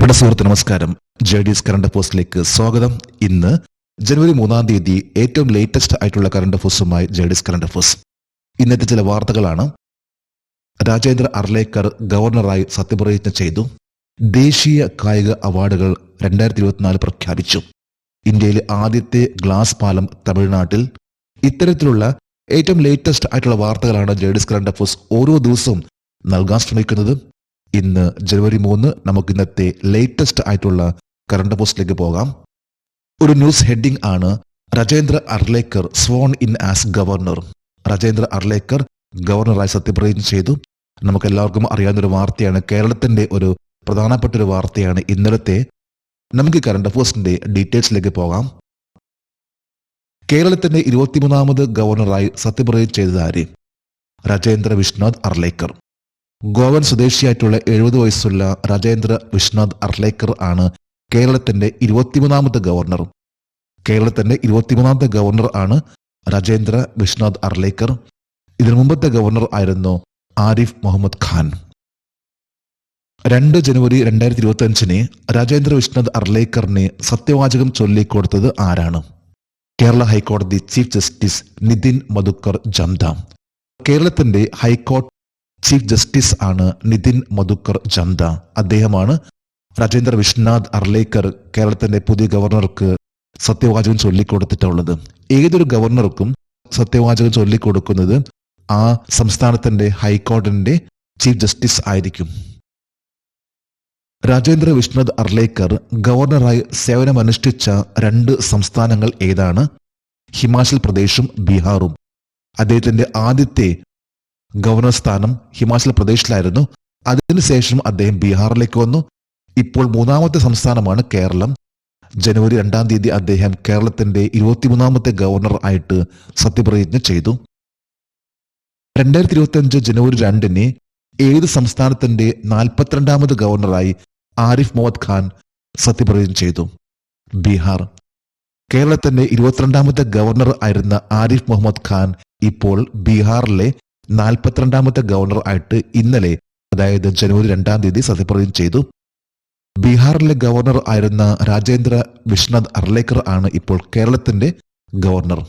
പ്രിയപ്പെട്ട സുഹൃത്ത് നമസ്കാരം. JD's കറണ്ട് അഫേഴ്സിലേക്ക് സ്വാഗതം. ഇന്ന് ജനുവരി 3-ാം തീയതി ഏറ്റവും ലേറ്റസ്റ്റ് ആയിട്ടുള്ള കറണ്ട് അഫേഴ്സുമായി JD's കറണ്ട് അഫേഴ്സ്. ഇന്നത്തെ ചില വാർത്തകളാണ്. രാജേന്ദ്ര അർലേക്കർ ഗവർണറായി സത്യപ്രതിജ്ഞ ചെയ്തു. ദേശീയ കായിക അവാർഡുകൾ 2024 പ്രഖ്യാപിച്ചു. ഇന്ത്യയിലെ ആദ്യത്തെ ഗ്ലാസ് പാലം തമിഴ്നാട്ടിൽ. ഇത്തരത്തിലുള്ള ഏറ്റവും ലേറ്റസ്റ്റ് ആയിട്ടുള്ള വാർത്തകളാണ് JD's കറണ്ട് അഫേഴ്സ് ഓരോ ദിവസവും നൽകാൻ ശ്രമിക്കുന്നത്. ഇന്ന് ജനുവരി 3 നമുക്ക് ഇന്നത്തെ ലേറ്റസ്റ്റ് ആയിട്ടുള്ള കറണ്ട് അഫേഴ്സിലേക്ക് പോകാം. ഒരു ന്യൂസ് ഹെഡിംഗ് ആണ് Rajendra Arlekar സ്വോൺ in as governor. Rajendra Arlekar ഗവർണറായി സത്യപ്രതിജ്ഞ ചെയ്തു. നമുക്ക് എല്ലാവർക്കും അറിയാവുന്നൊരു വാർത്തയാണ്. കേരളത്തിന്റെ ഒരു പ്രധാനപ്പെട്ട ഒരു വാർത്തയാണ് ഇന്നലത്തെ. നമുക്ക് കറണ്ട് അഫേഴ്സിന്റെ ഡീറ്റെയിൽസിലേക്ക് പോകാം. കേരളത്തിന്റെ 23ാമത് ഗവർണറായി സത്യപ്രതിജ്ഞ ചെയ്തത് ആര്? രാജേന്ദ്ര വിശ്വനാഥ് അർലേക്കർ. ഗോവൻ സ്വദേശിയായിട്ടുള്ള 70 വയസ്സുള്ള രാജേന്ദ്ര വിശ്വനാഥ് അർലേക്കർ ആണ് കേരളത്തിന്റെ 23ാമത്തെ ഗവർണർ. കേരളത്തിന്റെ 23ാമത്തെ ഗവർണർ ആണ് രാജേന്ദ്ര വിശ്വനാഥ് അർലേക്കർ. ഇതിനു മുമ്പത്തെ ഗവർണർ ആയിരുന്നു ആരിഫ് മുഹമ്മദ് ഖാൻ. 2 ജനുവരി 2025 രാജേന്ദ്ര വിശ്വനാഥ് അർലേക്കറിനെ സത്യവാചകം ചൊല്ലിക്കൊടുത്തത് ആരാണ്? കേരള ഹൈക്കോടതി ചീഫ് ജസ്റ്റിസ് നിതിൻ മധുക്കർ ജംദ. കേരളത്തിന്റെ ഹൈക്കോടതി ചീഫ് ജസ്റ്റിസ് ആണ് നിതിൻ മധുക്കർ ജംദ. അദ്ദേഹമാണ് രാജേന്ദ്ര വിശ്വനാഥ് അർലേക്കർ കേരളത്തിന്റെ പുതിയ ഗവർണർക്ക് സത്യവാചകം ചൊല്ലിക്കൊടുത്തിട്ടുള്ളത്. ഏതൊരു ഗവർണർക്കും സത്യവാചകം ചൊല്ലിക്കൊടുക്കുന്നത് ആ സംസ്ഥാനത്തിന്റെ ഹൈക്കോടതിന്റെ ചീഫ് ജസ്റ്റിസ് ആയിരിക്കും. രാജേന്ദ്ര വിശ്വനാഥ് അർലേക്കർ ഗവർണറായി സേവനമനുഷ്ഠിച്ച 2 സംസ്ഥാനങ്ങൾ ഏതാണ്? ഹിമാചൽ പ്രദേശും ബീഹാറും. അദ്ദേഹത്തിന്റെ ആദ്യത്തെ ഗവർണർ സ്ഥാനം ഹിമാചൽ പ്രദേശിലായിരുന്നു. അതിനുശേഷം അദ്ദേഹം ബീഹാറിലേക്ക് വന്നു. ഇപ്പോൾ 3ാമത്തെ സംസ്ഥാനമാണ് കേരളം. ജനുവരി 2-ാം തീയതി അദ്ദേഹം കേരളത്തിന്റെ 23ാമത്തെ ഗവർണർ ആയിട്ട് സത്യപ്രതിജ്ഞ ചെയ്തു. 2025 ജനുവരി 2 ഏത് സംസ്ഥാനത്തിന്റെ 42ാമത് ഗവർണറായി ആരിഫ് മുഹമ്മദ് ഖാൻ സത്യപ്രതിജ്ഞ ചെയ്തു? ബീഹാർ. കേരളത്തിന്റെ 22ാമത്തെ ഗവർണർ ആയിരുന്ന ആരിഫ് മുഹമ്മദ് ഖാൻ ഇപ്പോൾ ബീഹാറിലെ 42ാമത്തെ ഗവർണർ ആയിട്ട് ഇന്നലെ, അതായത് ജനുവരി 2-ാം തീയതി സത്യപ്രതിജ്ഞ ചെയ്തു. ബീഹാറിലെ ഗവർണർ ആയിരുന്ന രാജേന്ദ്ര വിശ്വനാഥ് അർലേക്കർ ആണ് ഇപ്പോൾ കേരളത്തിന്റെ ഗവർണർ.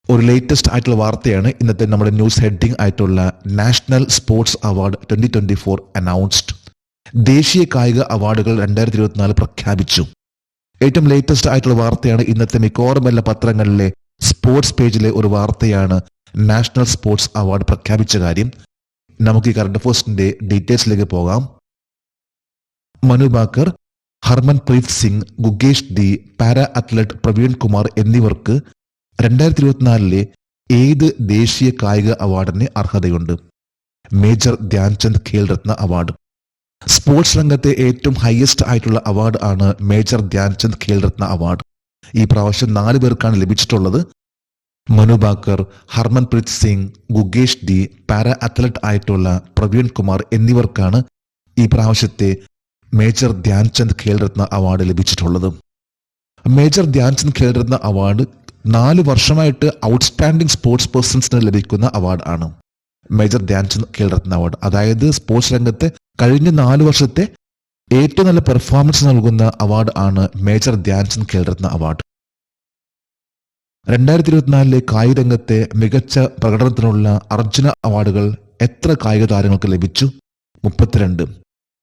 ഒരു ലേറ്റസ്റ്റ് ആയിട്ടുള്ള വാർത്തയാണ് ഇന്നത്തെ നമ്മുടെ ന്യൂസ് ഹെഡിംഗ് ആയിട്ടുള്ള നാഷണൽ സ്പോർട്സ് അവാർഡ് 2024 അനൗൺസ്ഡ്. ദേശീയ കായിക അവാർഡുകൾ 2024 പ്രഖ്യാപിച്ചു. ഏറ്റവും ലേറ്റസ്റ്റ് ആയിട്ടുള്ള വാർത്തയാണ് ഇന്നത്തെ മിക്കവാറും എല്ലാ പത്രങ്ങളിലെ സ്പോർട്സ് പേജിലെ ഒരു വാർത്തയാണ് നാഷണൽ സ്പോർട്സ് അവാർഡ് പ്രഖ്യാപിച്ച കാര്യം. നമുക്ക് ഈ കറണ്ട് അഫേഴ്സിന്റെ ഡീറ്റെയിൽസിലേക്ക് പോകാം. Manu Bhaker, Harmanpreet Singh, Gukesh the, para athlete Praveen Kumar എന്നിവർക്ക് 2024 ഏത് ദേശീയ കായിക അവാർഡിന് അർഹതയുണ്ട്? Major Dhyan Chand Khel Ratna award. Sports രംഗത്തെ ഏറ്റവും ഹയസ്റ്റ് ആയിട്ടുള്ള അവാർഡ് ആണ് മേജർ ധ്യാൻചന്ദ് ഖേൽ രത്ന അവാർഡ്. ഈ പ്രാവശ്യം 4 പേർക്കാണ് ലഭിച്ചിട്ടുള്ളത്. Manu Bhaker, Harmanpreet Singh, Gukesh the, para athlete ആയിട്ടുള്ള പ്രവീൺ കുമാർ എന്നിവർക്കാണ് ഈ പ്രാവശ്യത്തെ മേജർ ധ്യാൻചന്ദ് ഖേൽ രത്ന അവാർഡ് ലഭിച്ചിട്ടുള്ളത്. മേജർ ധ്യാൻചന്ദ് ഖേൽ രത്ന അവാർഡ് 4 വർഷമായിട്ട് ഔട്ട്സ്റ്റാൻഡിംഗ് സ്പോർട്സ് പേഴ്സൺസിന് ലഭിക്കുന്ന അവാർഡ് ആണ് മേജർ ധ്യാൻചന്ദ് ഖേൽ രത്ന അവാർഡ്. അതായത് സ്പോർട്സ് രംഗത്തെ കഴിഞ്ഞ 4 വർഷത്തെ ഏറ്റവും നല്ല പെർഫോമൻസ് നൽകുന്ന അവാർഡ് ആണ് മേജർ ധ്യാൻചന്ദ് ഖേൽ രത്ന അവാർഡ്. 2024 കായിക രംഗത്തെ മികച്ച പ്രകടനത്തിനുള്ള അർജുന അവാർഡുകൾ എത്ര കായിക താരങ്ങൾക്ക് ലഭിച്ചു? 32.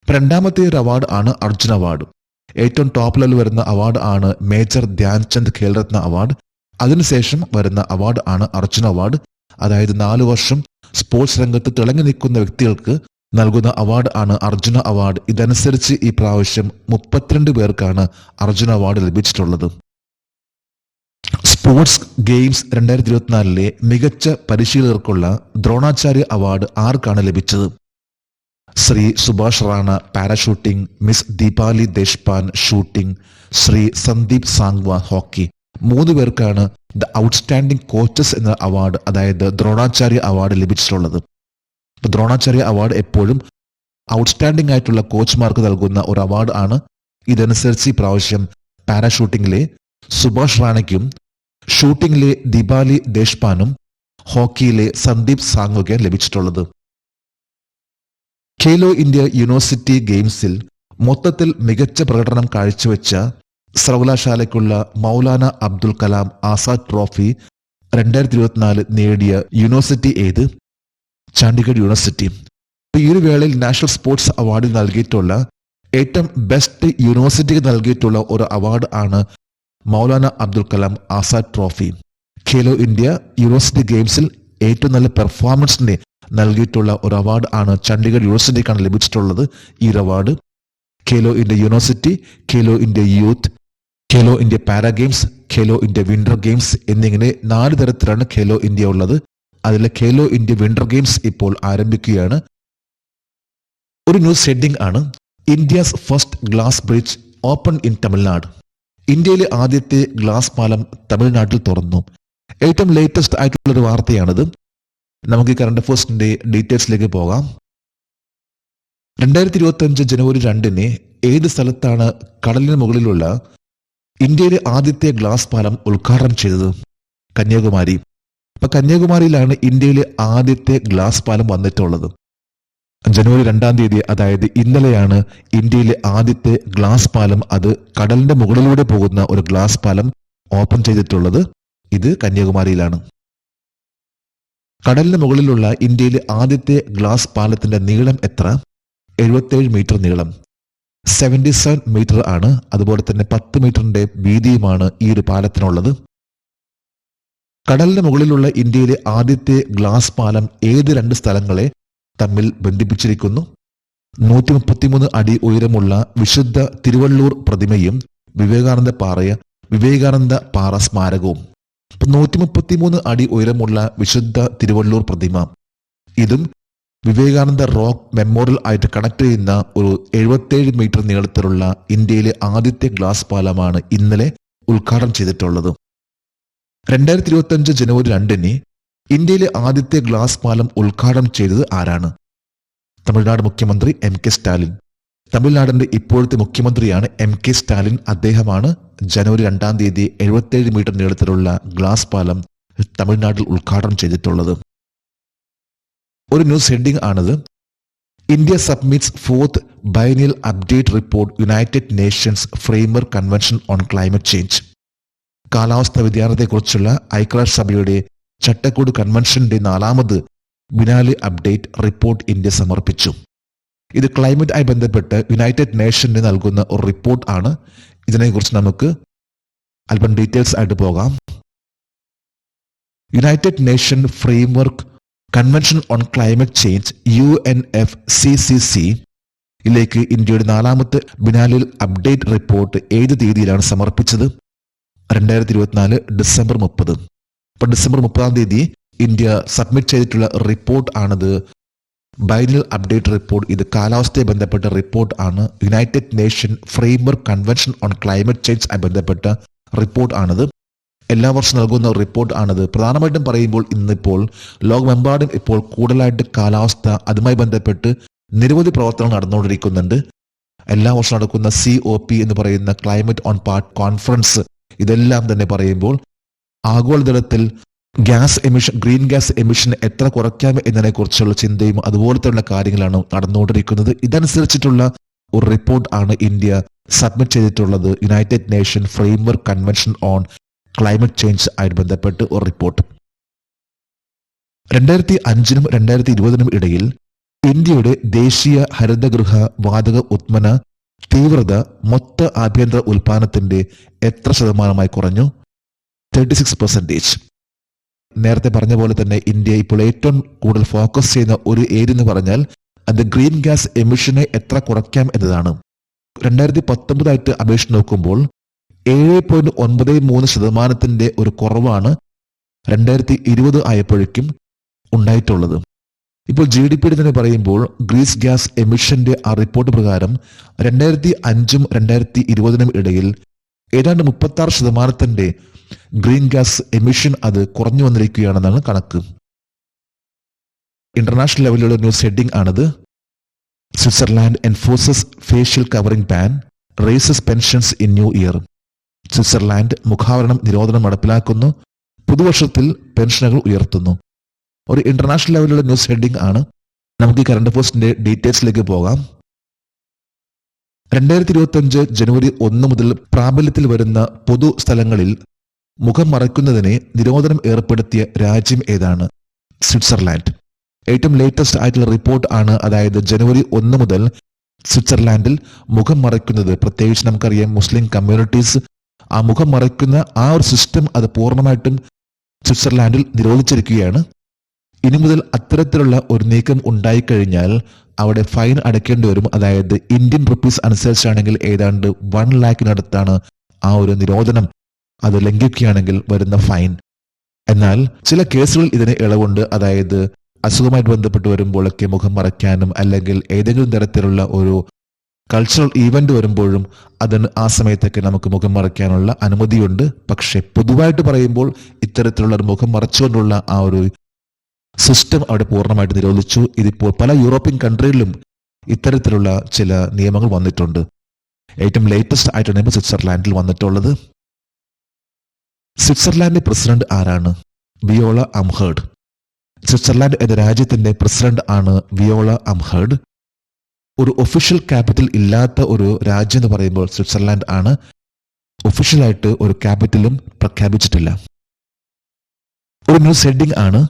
2ാമത്തെ ഒരു അവാർഡ് ആണ് അർജുന അവാർഡ്. ഏറ്റവും ടോപ്പ് ലെവൽ വരുന്ന അവാർഡ് ആണ് മേജർ ധ്യാൻചന്ദ് ഖേൽ രത്ന അവാർഡ്. അതിനുശേഷം വരുന്ന അവാർഡ് ആണ് അർജുന അവാർഡ്. അതായത് 4 വർഷം സ്പോർട്സ് രംഗത്ത് തിളങ്ങി നിൽക്കുന്ന വ്യക്തികൾക്ക് നൽകുന്ന അവാർഡ് ആണ് അർജുന അവാർഡ്. ഇതനുസരിച്ച് ഈ പ്രാവശ്യം 32 പേർക്കാണ് അർജുന അവാർഡ് ലഭിച്ചിട്ടുള്ളത്. സ്പോർട്സ് ഗെയിംസ് 2024 മികച്ച പരിശീലകർക്കുള്ള ദ്രോണാചാര്യ അവാർഡ് ആർക്കാണ് ലഭിച്ചത്? Shri Subhash Rana parashooting, Miss Deepali Deshpande shooting, Shri Sandeep Sangwan hockey. 3 പേർക്കാണ് ദ ഔട്ട്സ്റ്റാൻഡിംഗ് കോച്ചസ് എന്ന അവാർഡ്, അതായത് ദ്രോണാചാര്യ അവാർഡ് ലഭിച്ചിട്ടുള്ളത്. ദ്രോണാചാര്യ അവാർഡ് എപ്പോഴും ഔട്ട്സ്റ്റാൻഡിംഗ് ആയിട്ടുള്ള കോച്ച്മാർക്ക് നൽകുന്ന ഒരു അവാർഡ് ആണ്. ഇതനുസരിച്ച് ഈ പ്രാവശ്യം പാരാഷൂട്ടിംഗിലെ സുഭാഷ് റാണയ്ക്കും ഷൂട്ടിംഗിലെ ദീപാലി ദേശ്പാനും ഹോക്കിയിലെ സന്ദീപ് സാംഗ്വയ്ക്കും ലഭിച്ചിട്ടുള്ളത്. ഖേലോ ഇന്ത്യ യൂണിവേഴ്സിറ്റി ഗെയിംസിൽ മൊത്തത്തിൽ മികച്ച പ്രകടനം കാഴ്ചവെച്ച സർവകലാശാലയ്ക്കുള്ള മൗലാന അബ്ദുൽ കലാം ആസാദ് ട്രോഫി 2024 നേടിയ യൂണിവേഴ്സിറ്റി ഏത്? ചണ്ഡീഗഡ് യൂണിവേഴ്സിറ്റി. ഈ ഒരു വേളയിൽ നാഷണൽ സ്പോർട്സ് അവാർഡിൽ നൽകിയിട്ടുള്ള ഏറ്റവും ബെസ്റ്റ് യൂണിവേഴ്സിറ്റിക്ക് നൽകിയിട്ടുള്ള ഒരു അവാർഡ് ആണ് Maulana Abdul Kalam Azad trophy. Khelo India university ഗെയിംസിൽ ഏറ്റവും നല്ല പെർഫോമൻസിന് നൽകിയിട്ടുള്ള ഒരു അവാർഡ് ആണ് ചണ്ഡീഗഡ് യൂണിവേഴ്സിറ്റിക്കാണ് ലഭിച്ചിട്ടുള്ളത്. ഈ award Khelo India university, Khelo India youth, Khelo India para games, Khelo India winter games എന്നിങ്ങനെ 4 തരത്തിലാണ് ഖേലോ ഇന്ത്യ ഉള്ളത്. അതിലെ ഖേലോ ഇന്ത്യ വിന്റർ ഗെയിംസ് ഇപ്പോൾ ആരംഭിക്കുകയാണ്. ഒരു ന്യൂസ് ഹെഡിംഗ് ആണ് India's first glass bridge open in Tamil Nadu. ഇന്ത്യയിലെ ആദ്യത്തെ ഗ്ലാസ് പാലം തമിഴ്നാട്ടിൽ തുറന്നു. ഏറ്റവും ലേറ്റസ്റ്റ് ആയിട്ടുള്ള ഒരു വാർത്തയാണിത്. നമുക്ക് ഈ കറണ്ട് അഫയേഴ്സിന്റെ ഡീറ്റെയിൽസിലേക്ക് പോകാം. 2025 ജനുവരി 2 ഏത് സ്ഥലത്താണ് കടലിന് മുകളിലുള്ള ഇന്ത്യയിലെ ആദ്യത്തെ ഗ്ലാസ് പാലം ഉദ്ഘാടനം ചെയ്തത്? കന്യാകുമാരി. അപ്പൊ കന്യാകുമാരിയിലാണ് ഇന്ത്യയിലെ ആദ്യത്തെ ഗ്ലാസ് പാലം വന്നിട്ടുള്ളത്. ജനുവരി 2 അതായത് ഇന്നലെയാണ് ഇന്ത്യയിലെ ആദ്യത്തെ ഗ്ലാസ് പാലം, അത് കടലിന്റെ മുകളിലൂടെ പോകുന്ന ഒരു ഗ്ലാസ് പാലം ഓപ്പൺ ചെയ്തിട്ടുള്ളത്. ഇത് കന്യാകുമാരിയിലാണ്. കടലിന് മുകളിലുള്ള ഇന്ത്യയിലെ ആദ്യത്തെ ഗ്ലാസ് പാലത്തിന്റെ നീളം എത്ര? 77 മീറ്റർ നീളം, 77 മീറ്റർ ആണ്. അതുപോലെ തന്നെ 10 മീറ്ററിന്റെ വീതിയുമാണ് ഈ ഒരു പാലത്തിനുള്ളത്. കടലിന് മുകളിലുള്ള ഇന്ത്യയിലെ ആദ്യത്തെ ഗ്ലാസ് പാലം ഏത് 2 സ്ഥലങ്ങളെ തമ്മിൽ ബന്ധിപ്പിച്ചിരിക്കുന്നു? 133 അടി ഉയരമുള്ള വിശുദ്ധ തിരുവള്ളൂർ പ്രതിമയും വിവേകാനന്ദ പാറ സ്മാരകവും. 133 അടി ഉയരമുള്ള വിശുദ്ധ തിരുവള്ളൂർ പ്രതിമ, ഇതും വിവേകാനന്ദ റോക്ക് മെമ്മോറിയൽ ആയിട്ട് കണക്ട് ചെയ്യുന്ന ഒരു 77 മീറ്റർ നീളത്തിലുള്ള ഇന്ത്യയിലെ ആദ്യത്തെ ഗ്ലാസ് പാലമാണ് ഇന്നലെ ഉദ്ഘാടനം ചെയ്തിട്ടുള്ളത്. 2025 ജനുവരി 2 ഇന്ത്യയിലെ ആദ്യത്തെ ഗ്ലാസ് പാലം ഉദ്ഘാടനം ചെയ്തത് ആരാണ്? തമിഴ്നാട് മുഖ്യമന്ത്രി M.K. സ്റ്റാലിൻ. തമിഴ്നാടിന്റെ ഇപ്പോഴത്തെ മുഖ്യമന്ത്രിയാണ് M.K. സ്റ്റാലിൻ. അദ്ദേഹമാണ് ജനുവരി 2 77 മീറ്റർ നീളത്തിലുള്ള ഗ്ലാസ് പാലം തമിഴ്നാട്ടിൽ ഉദ്ഘാടനം ചെയ്തിട്ടുള്ളത്. ഒരു ന്യൂസ് ഹെഡിംഗ് ആണത്. India submits 4th biennial update report United Nations framework convention on climate change. കാലാവസ്ഥാ വ്യതിയാനത്തെക്കുറിച്ചുള്ള ഐക്യരാഷ്ട്രസഭയുടെ ചട്ടക്കൂട് കൺവെൻഷന്റെ 4ാമത് ബിനാലി അപ്ഡേറ്റ് റിപ്പോർട്ട് ഇന്ത്യ സമർപ്പിച്ചു. ഇത് ക്ലൈമറ്റുമായി ബന്ധപ്പെട്ട് യുണൈറ്റഡ് നേഷന് നൽകുന്ന ഒരു റിപ്പോർട്ട് ആണ്. ഇതിനെക്കുറിച്ച് നമുക്ക് അല്പം ഡീറ്റെയിൽസ് ആയിട്ട് പോകാം. United nation framework convention on climate change UNFCCC യിലേക്ക് ഇന്ത്യയുടെ 4ാമത്തെ ബിനാലിൽ അപ്ഡേറ്റ് റിപ്പോർട്ട് ഏത് തീയതിയിലാണ് സമർപ്പിച്ചത്? 2024 ഡിസംബർ 30. അപ്പൊ ഡിസംബർ 30 ഇന്ത്യ സബ്മിറ്റ് ചെയ്തിട്ടുള്ള റിപ്പോർട്ട് ആണത് ബൈനൽ അപ്ഡേറ്റ് റിപ്പോർട്ട്. ഇത് കാലാവസ്ഥയെ ബന്ധപ്പെട്ട റിപ്പോർട്ട് ആണ്. United nation framework convention on climate change ആയി ബന്ധപ്പെട്ട റിപ്പോർട്ട് ആണത്. എല്ലാ വർഷവും നൽകുന്ന റിപ്പോർട്ട് ആണത്. പ്രധാനമായിട്ടും പറയുമ്പോൾ ഇന്നിപ്പോൾ ലോകമെമ്പാടും ഇപ്പോൾ കൂടുതലായിട്ട് കാലാവസ്ഥ അതുമായി ബന്ധപ്പെട്ട് നിരവധി പ്രവർത്തനങ്ങൾ നടന്നുകൊണ്ടിരിക്കുന്നുണ്ട്. എല്ലാ വർഷവും നടക്കുന്ന COP എന്ന് പറയുന്ന ക്ലൈമറ്റ് ഓൺ പാർട്ട് കോൺഫറൻസ്, ഇതെല്ലാം തന്നെ പറയുമ്പോൾ ആഗോളതലത്തിൽ ഗ്രീൻ ഗ്യാസ് എമിഷൻ എത്ര കുറയ്ക്കാം എന്നതിനെ കുറിച്ചുള്ള ചിന്തയും അതുപോലത്തെയുള്ള കാര്യങ്ങളാണ് നടന്നുകൊണ്ടിരിക്കുന്നത്. ഇതനുസരിച്ചിട്ടുള്ള ഒരു റിപ്പോർട്ട് ആണ് ഇന്ത്യ സബ്മിറ്റ് ചെയ്തിട്ടുള്ളത്. United nation framework convention on climate change ആയിട്ട് ബന്ധപ്പെട്ട് ഒരു റിപ്പോർട്ട്. 2005 2020 ഇടയിൽ ഇന്ത്യയുടെ ദേശീയ ഹരിതഗൃഹ വാതക ഉത്പന്ന തീവ്രത മൊത്ത ആഭ്യന്തര ഉൽപാദനത്തിന്റെ എത്ര ശതമാനമായി കുറഞ്ഞു? 36%. നേരത്തെ പറഞ്ഞ പോലെ തന്നെ ഇന്ത്യ ഇപ്പോൾ ഏറ്റവും കൂടുതൽ ഫോക്കസ് ചെയ്യുന്ന ഒരു ഏരിയ എന്ന് പറഞ്ഞാൽ അത് ഗ്രീൻ ഗ്യാസ് എമിഷനെ എത്ര കുറയ്ക്കാം എന്നതാണ്. 2019 അപേക്ഷിച്ച് നോക്കുമ്പോൾ 7.93% ഒരു കുറവാണ് 2020 ആയപ്പോഴേക്കും ഉണ്ടായിട്ടുള്ളത്. ഇപ്പോൾ GDP തന്നെ പറയുമ്പോൾ ഗ്രീസ് ഗ്യാസ് എമിഷന്റെ ആ റിപ്പോർട്ട് പ്രകാരം 2005 2020 ഇടയിൽ ഏതാണ്ട് 36% ഗ്രീൻ ഗ്യാസ് എമിഷൻ അത് കുറഞ്ഞു വന്നിരിക്കുകയാണെന്നാണ് കണക്ക്. ഇന്റർനാഷണൽ ലെവലിലുള്ള ന്യൂസ് ഹെഡിംഗ് ആണത്. Switzerland enforces facial covering ban raises pensions in new year. Switzerland മുഖാവരണം നിരോധനം നടപ്പിലാക്കുന്നു. പുതുവർഷത്തിൽ പെൻഷനുകൾ ഉയർത്തുന്നു. ഒരു ഇന്റർനാഷണൽ ലെവലിലുള്ള ന്യൂസ് ഹെഡിംഗ് ആണ്. നമുക്ക് ഈ കറണ്ട് അഫയേഴ്സിന്റെ ഡീറ്റെയിൽസിലേക്ക് പോകാം. 2025 ജനുവരി 1 മുതൽ പ്രാബല്യത്തിൽ വരുന്ന പൊതു സ്ഥലങ്ങളിൽ മുഖം മറയ്ക്കുന്നതിന് നിരോധനം ഏർപ്പെടുത്തിയ രാജ്യം ഏതാണ്? സ്വിറ്റ്സർലാൻഡ്. ഏറ്റവും ലേറ്റസ്റ്റ് ആയിട്ടുള്ള റിപ്പോർട്ട് ആണ്. അതായത് ജനുവരി 1 മുതൽ സ്വിറ്റ്സർലാൻഡിൽ മുഖം മറയ്ക്കുന്നത്, പ്രത്യേകിച്ച് നമുക്കറിയാം മുസ്ലിം കമ്മ്യൂണിറ്റീസ് ആ മുഖം മറയ്ക്കുന്ന ആ ഒരു സിസ്റ്റം അത് പൂർണ്ണമായിട്ടും സ്വിറ്റ്സർലാൻഡിൽ നിരോധിച്ചിരിക്കുകയാണ്. ഇനി മുതൽ അത്തരത്തിലുള്ള ഒരു നീക്കം ഉണ്ടായിക്കഴിഞ്ഞാൽ അവിടെ ഫൈൻ അടയ്ക്കേണ്ടി വരും. അതായത് ഇന്ത്യൻ റുപ്പീസ് അനുസരിച്ചാണെങ്കിൽ ഏതാണ്ട് 1 ലാഖിനടുത്താണ് ആ ഒരു നിരോധനം അത് ലംഘിക്കുകയാണെങ്കിൽ വരുന്ന ഫൈൻ. എന്നാൽ ചില കേസുകളിൽ ഇതിന് ഇളവുണ്ട്. അതായത് അസുഖമായിട്ട് ബന്ധപ്പെട്ട് വരുമ്പോഴൊക്കെ മുഖം മറയ്ക്കാനും അല്ലെങ്കിൽ ഏതെങ്കിലും തരത്തിലുള്ള ഒരു കൾച്ചറൽ ഈവന്റ് വരുമ്പോഴും അതിന് ആ സമയത്തൊക്കെ നമുക്ക് മുഖം മറയ്ക്കാനുള്ള അനുമതിയുണ്ട്. പക്ഷെ പൊതുവായിട്ട് പറയുമ്പോൾ ഇത്തരത്തിലുള്ള ഒരു മുഖം മറച്ചുകൊണ്ടുള്ള ആ ഒരു സിസ്റ്റം അവിടെ പൂർണ്ണമായിട്ട് നിരോധിച്ചു. ഇതിപ്പോൾ പല യൂറോപ്യൻ കൺട്രികളിലും ഇത്തരത്തിലുള്ള ചില നിയമങ്ങൾ വന്നിട്ടുണ്ട്. ഏറ്റവും ലേറ്റസ്റ്റ് ആയിട്ടാണ് ഇപ്പോൾ സ്വിറ്റ്സർലാൻഡിൽ വന്നിട്ടുള്ളത്. സ്വിറ്റ്സർലാൻഡിന്റെ പ്രസിഡന്റ് ആരാണ്? വിയോള അംഹേർഡ്. സ്വിറ്റ്സർലാൻഡ് എന്ന രാജ്യത്തിന്റെ പ്രസിഡന്റ് ആണ് വിയോള അംഹേർഡ്. ഒരു ഒഫീഷ്യൽ ക്യാപിറ്റൽ ഇല്ലാത്ത ഒരു രാജ്യം എന്ന് പറയുമ്പോൾ സ്വിറ്റ്സർലാൻഡ് ആണ്. ഒഫീഷ്യലായിട്ട് ഒരു ക്യാപിറ്റലും പ്രഖ്യാപിച്ചിട്ടില്ല. ഒരു ന്യൂസ് ഹെഡിംഗ് ആണ്,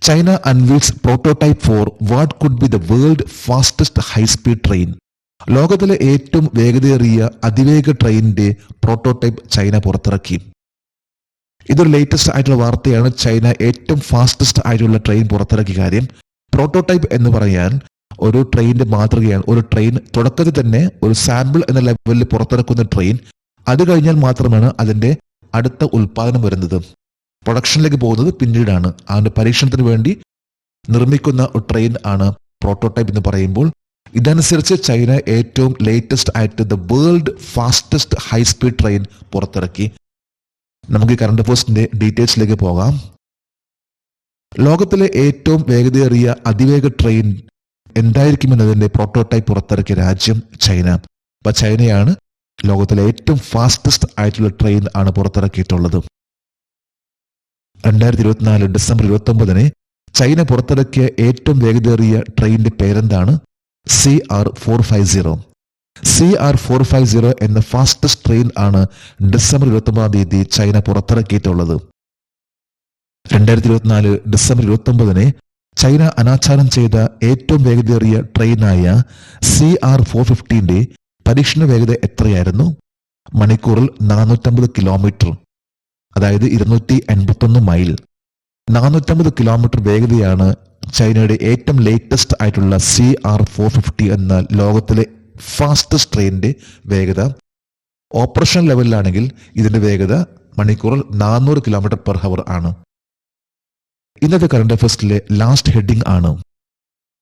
China unveils prototype for what could be the world fastest high speed train. ലോകത്തിലെ ഏറ്റവും വേഗതയേറിയ അതിവേഗ ട്രെയിനിന്റെ പ്രോട്ടോടൈപ്പ് ചൈന പുറത്തിറക്കി. ഇതൊരു ലേറ്റസ്റ്റ് ആയിട്ടുള്ള വാർത്തയാണ്. ചൈന ഏറ്റവും ഫാസ്റ്റസ്റ്റ് ആയിട്ടുള്ള ട്രെയിൻ പുറത്തിറക്കിയ കാര്യം. പ്രോട്ടോടൈപ്പ് എന്ന് പറയാൻ ഒരു ട്രെയിനിന്റെ മാതൃകയാണ്. ഒരു ട്രെയിൻ തുടക്കത്തിൽ തന്നെ ഒരു സാമ്പിൾ എന്ന ലെവലിൽ പുറത്തിറക്കുന്ന ട്രെയിൻ, അത് കഴിഞ്ഞാൽ മാത്രമാണ് അതിന്റെ അടുത്ത ഉൽപാദനം വരുന്നത്. പ്രൊഡക്ഷനിലേക്ക് പോകുന്നത് പിന്നീടാണ്. അതിന്റെ പരീക്ഷണത്തിന് വേണ്ടി നിർമ്മിക്കുന്ന ഒരു ട്രെയിൻ ആണ് പ്രോട്ടോടൈപ്പ് എന്ന് പറയുമ്പോൾ. ഇതനുസരിച്ച് ചൈന ഏറ്റവും ലേറ്റസ്റ്റ് ആയിട്ട് the world fastest high speed train പുറത്തിറക്കി. നമുക്ക് കറണ്ട് അഫയേഴ്സിന്റെ ഡീറ്റെയിൽസിലേക്ക് പോകാം. ലോകത്തിലെ ഏറ്റവും വേഗതയേറിയ അതിവേഗ ട്രെയിൻ എന്തായിരിക്കുമെന്നതിന്റെ പ്രോട്ടോടൈപ്പ് പുറത്തിറക്കിയ രാജ്യം ചൈന. അപ്പൊ ചൈനയാണ് ലോകത്തിലെ ഏറ്റവും ഫാസ്റ്റസ്റ്റ് ആയിട്ടുള്ള ട്രെയിൻ ആണ് പുറത്തിറക്കിയിട്ടുള്ളത്. 2024 ഡിസംബർ 29 ചൈന പുറത്തിറക്കിയ ഏറ്റവും വേഗതയേറിയ ട്രെയിനിന്റെ പേരെന്താണ്? CR450. CR450 എന്ന ഫാസ്റ്റസ്റ്റ് ട്രെയിൻ ആണ് ഡിസംബർ 29 ചൈന പുറത്തിറക്കിയിട്ടുള്ളത്. 2024 ഡിസംബർ 29 ചൈന അനാച്ഛാദനം ചെയ്ത ഏറ്റവും വേഗതയേറിയ ട്രെയിനായ CR450ന്റെ പരീക്ഷണ വേഗത എത്രയായിരുന്നു? മണിക്കൂറിൽ 450 കിലോമീറ്റർ, അതായത് 281 മൈൽ. 450 കിലോമീറ്റർ വേഗതയാണ് ചൈനയുടെ ഏറ്റവും ലേറ്റസ്റ്റ് ആയിട്ടുള്ള CR450 എന്ന ലോകത്തിലെ ഫാസ്റ്റസ്റ്റ് ട്രെയിനിന്റെ വേഗത. ഓപ്പറേഷൻ ലെവലിലാണെങ്കിൽ ഇതിന്റെ വേഗത മണിക്കൂറിൽ 400 കിലോമീറ്റർ പെർ ഹവർ ആണ്. ഇന്നത്തെ കറണ്ട് അഫയേഴ്സിലെ ലാസ്റ്റ് ഹെഡിംഗ് ആണ്,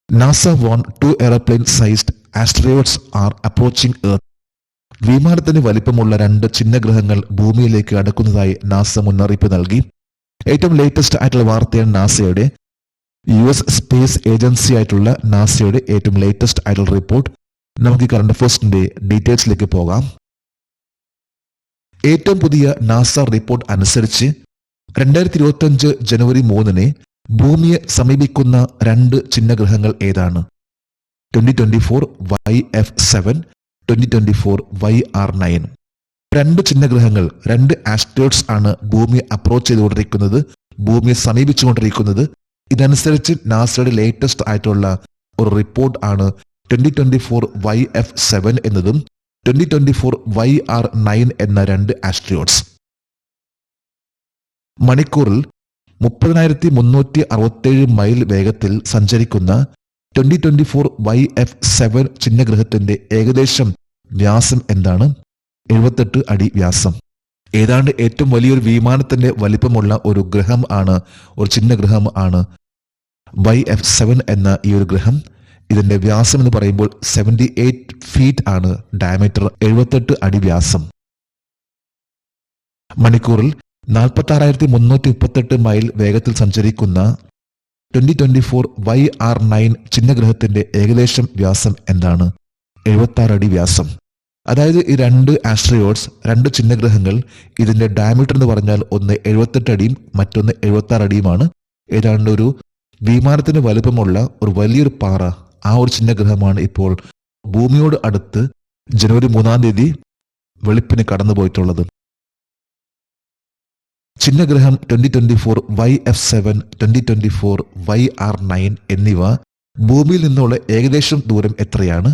NASA warn 2 airplane sized asteroids are approaching Earth. വിമാനത്തിന് വലിപ്പമുള്ള 2 ചിഹ്നഗ്രഹങ്ങൾ ഭൂമിയിലേക്ക് അടുക്കുന്നതായി നാസ മുന്നറിയിപ്പ് നൽകി. ഏറ്റവും ലേറ്റസ്റ്റ് ആയിട്ടുള്ള വാർത്തയാണ് നാസയുടെ US സ്പേസ് ഏജൻസി ആയിട്ടുള്ള നാസയുടെ ഏറ്റവും ലേറ്റസ്റ്റ് ആയിട്ടുള്ള റിപ്പോർട്ട്. നമുക്ക് കറണ്ട് അഫയേഴ്സിന്റെ ഡീറ്റെയിൽസിലേക്ക് പോകാം. ഏറ്റവും പുതിയ നാസ റിപ്പോർട്ട് അനുസരിച്ച് 2025 ജനുവരി 3 ഭൂമിയെ സമീപിക്കുന്ന 2 ചിഹ്നഗ്രഹങ്ങൾ ഏതാണ്? 2024 YF7, 2024 YR9. 2 ചിഹ്നഗ്രഹങ്ങൾ, 2 ആസ്ട്രോയിഡ്സ് ആണ് ഭൂമിയെ അപ്രോച്ച് ചെയ്തുകൊണ്ടിരിക്കുന്നത്, ഭൂമിയെ സമീപിച്ചുകൊണ്ടിരിക്കുന്നത്. ഇതനുസരിച്ച് നാസയുടെ ലേറ്റസ്റ്റ് ആയിട്ടുള്ള ഒരു റിപ്പോർട്ട് ആണ് 2024 YF7 എന്നതും 2024 YR9 എന്ന 2 ആസ്ട്രോയിഡ്സ്. മണിക്കൂറിൽ 30,367 മൈൽ വേഗത്തിൽ സഞ്ചരിക്കുന്ന 2024 YF7 ചിഹ്നഗ്രഹത്തിന്റെ ഏകദേശം വ്യാസം എന്താണ്? 78 അടി വ്യാസം. ഏതാണ്ട് ഏറ്റവും വലിയൊരു വിമാനത്തിന്റെ വലിപ്പമുള്ള ഒരു ഗ്രഹം ആണ്, ഒരു ചിഹ്നഗ്രഹം ആണ് YF7 എന്ന ഈ ഒരു ഗ്രഹം. ഇതിന്റെ വ്യാസം എന്ന് പറയുമ്പോൾ 78 ഫീറ്റ് ആണ് ഡയമീറ്റർ, 78 അടി വ്യാസം. മണിക്കൂറിൽ 46,338 മൈൽ വേഗത്തിൽ സഞ്ചരിക്കുന്ന 2024 YR9 ചിഹ്നഗ്രഹത്തിന്റെ ഏകദേശം വ്യാസം എന്താണ്? 76 അടി വ്യാസം. അതായത് ഈ 2 ആസ്ട്രോയിഡ്സ്, 2 ചിഹ്നഗ്രഹങ്ങൾ, ഇതിന്റെ ഡയമീറ്റർ എന്ന് പറഞ്ഞാൽ ഒന്ന് 78 അടിയും മറ്റൊന്ന് 76 അടിയുമാണ്. ഏതാണ്ട് ഒരു വിമാനത്തിന് വലുപ്പമുള്ള ഒരു വലിയൊരു പാറ, ആ ഒരു ചിഹ്നഗ്രഹമാണ് ഇപ്പോൾ ഭൂമിയോട് അടുത്ത് ജനുവരി 3 വെളുപ്പിന് കടന്നുപോയിട്ടുള്ളത്. ചിഹ്നഗ്രഹം 2024 YF7, 2024 YR9 എന്നിവ ഭൂമിയിൽ നിന്നുള്ള ഏകദേശം ദൂരം എത്രയാണ്?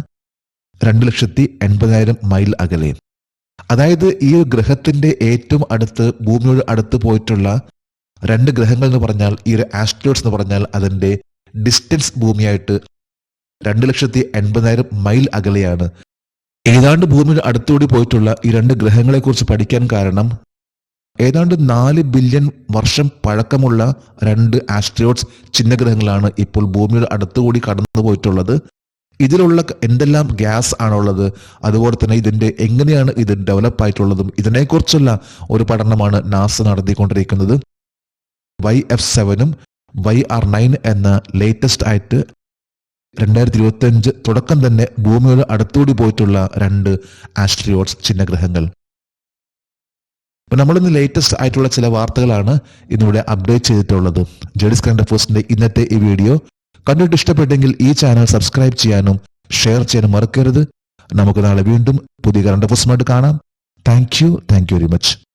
2,80,000 മൈൽ അകലെ. അതായത് ഈ ഗ്രഹത്തിന്റെ ഏറ്റവും അടുത്ത് ഭൂമിയോട് അടുത്ത് പോയിട്ടുള്ള 2 ഗ്രഹങ്ങൾ എന്ന് പറഞ്ഞാൽ, ഈ ഒരു ആസ്ട്രോയിഡ്സ് എന്ന് പറഞ്ഞാൽ അതിന്റെ ഡിസ്റ്റൻസ് ഭൂമിയായിട്ട് 2,80,000 മൈൽ അകലെയാണ്. ഏതാണ്ട് ഭൂമിയുടെ അടുത്തുകൂടി പോയിട്ടുള്ള ഈ 2 ഗ്രഹങ്ങളെ കുറിച്ച് പഠിക്കാൻ കാരണം, ഏതാണ്ട് 4 ബില്യൺ വർഷം പഴക്കമുള്ള 2 ആസ്ട്രോയിഡ്സ് ചിഹ്നഗ്രഹങ്ങളാണ് ഇപ്പോൾ ഭൂമിയുടെ അടുത്തുകൂടി കടന്നു പോയിട്ടുള്ളത്. ഇതിലുള്ള എന്തെല്ലാം ഗ്യാസ് ആണുള്ളത്, അതുപോലെ തന്നെ ഇതിന്റെ എങ്ങനെയാണ് ഇത് ഡെവലപ്പ് ആയിട്ടുള്ളതും, ഇതിനെക്കുറിച്ചുള്ള ഒരു പഠനമാണ് നാസ നടത്തിക്കൊണ്ടിരിക്കുന്നത്. YF7ഉം YR9 എന്ന ലേറ്റസ്റ്റ് ആയിട്ട് 2025 തുടക്കം തന്നെ ഭൂമിയുടെ അടുത്തുകൂടി പോയിട്ടുള്ള 2 ആസ്ട്രോയിഡ്സ് ചിഹ്നഗ്രഹങ്ങൾ. അപ്പൊ നമ്മളിന്ന് ലേറ്റസ്റ്റ് ആയിട്ടുള്ള ചില വാർത്തകളാണ് ഇന്നിവിടെ അപ്ഡേറ്റ് ചെയ്തിട്ടുള്ളത്. ജെഡിസ് കറന്റ് അഫയേഴ്സിന്റെ ഇന്നത്തെ ഈ വീഡിയോ കണ്ടിട്ട് ഇഷ്ടപ്പെട്ടെങ്കിൽ ഈ ചാനൽ സബ്സ്ക്രൈബ് ചെയ്യാനും ഷെയർ ചെയ്യാനും മറക്കരുത്. നമുക്ക് നാളെ വീണ്ടും പുതിയ കറന്റ് അഫയേഴ്സുമായിട്ട് കാണാം. Thank you very much.